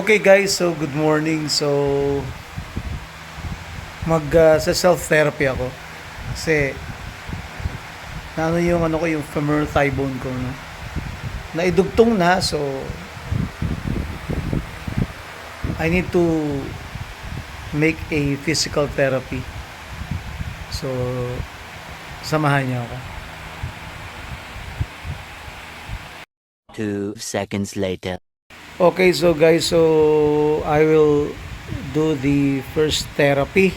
Okay guys, so good morning. So sa self-therapy ako. Kasi yung ano ko, yung femoral thigh bone ko, no. Naidugtong na, so I need to make a physical therapy. So samahan niyo ako. 2 seconds later. Okay, so guys, so I will do the first therapy,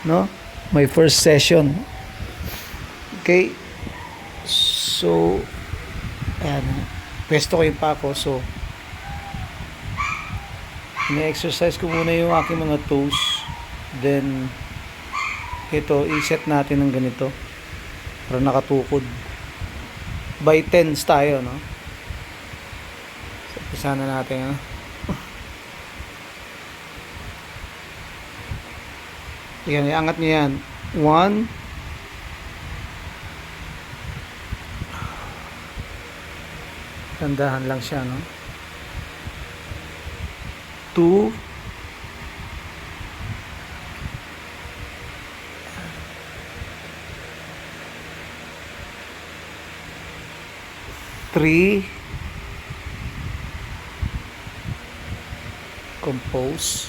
no? My first session. Okay. So, ayan, pwesto ko yung pako. So, ini-exercise ko muna yung aking mga toes. Then, ito, i-set natin ng ganito para nakatukod. By 10s tayo, no? Isa na natin, ha? Yan, iangat nyo yan. 1. Tandahan lang siya, no? 2. 3. Compose.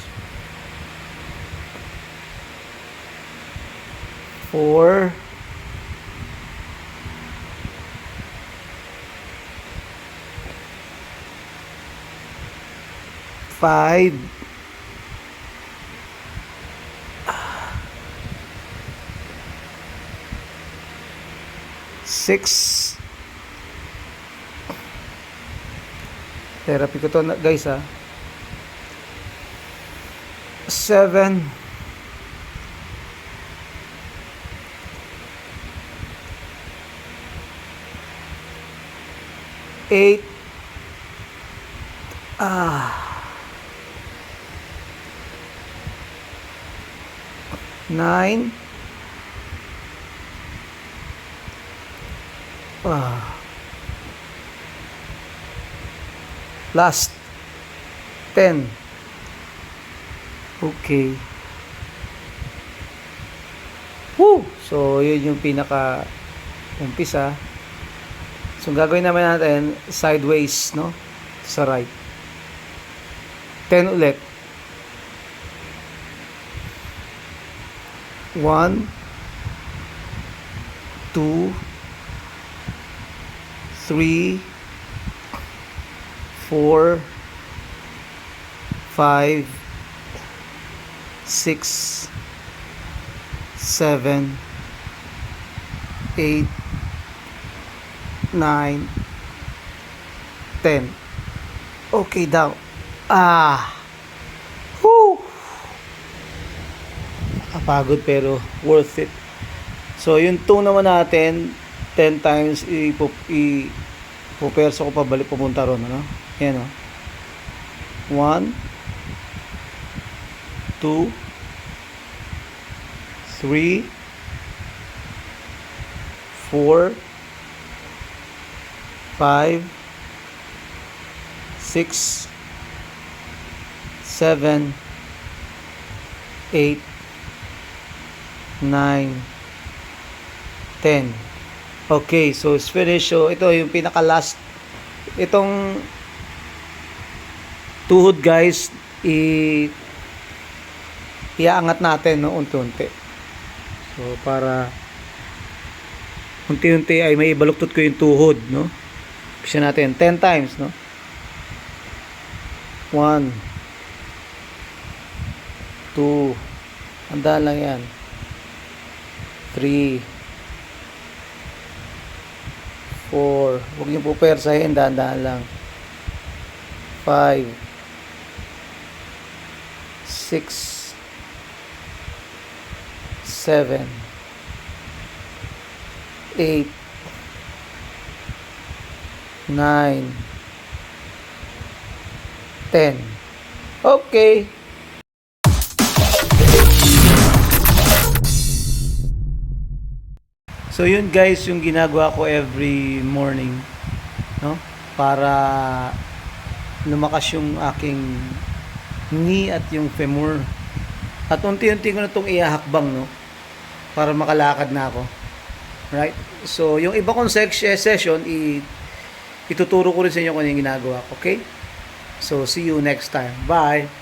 4. 5. 6. Therapy ko to guys, ha. 7. 8. 9. Last 10. Okay. Woo! So, yun yung pinaka umpisa. So, gagawin naman natin sideways, no? Sa right. 10 ulit. 1, 2, 3, 4, 5, 6, 7, 8, 9, 10. Okay daw. Whew! Nakapagod pero worth it. So, yung 2 naman natin, 10 times ipuperso ko pabalik pupunta ron, ano? Yan, o. 1, 2, 3, 4, 5, 6, 7, 8, 9, 10. Okay, so it's finished. So ito yung pinaka last. Itong tuhod guys, iaangat natin, no, unti-unti. So para unti-unti ay may ibaluktot ko yung tuhod, no. Kasi natin 10 times, no. 1, 2, handa lang yan. 3, 4, huwag niyo po persahin, dahan-dahan lang. 5, 6, 7, 8, 9, 10. Okay. So yun guys, yung ginagawa ko every morning, no? Para lumakas yung aking knee at yung femur. At unti-unti ko na itong ihahakbang, no? Para makalakad na ako. Right? So, yung iba kong session, ituturo ko rin sa inyo kung ano yung ginagawa ko. Okay? So, see you next time. Bye!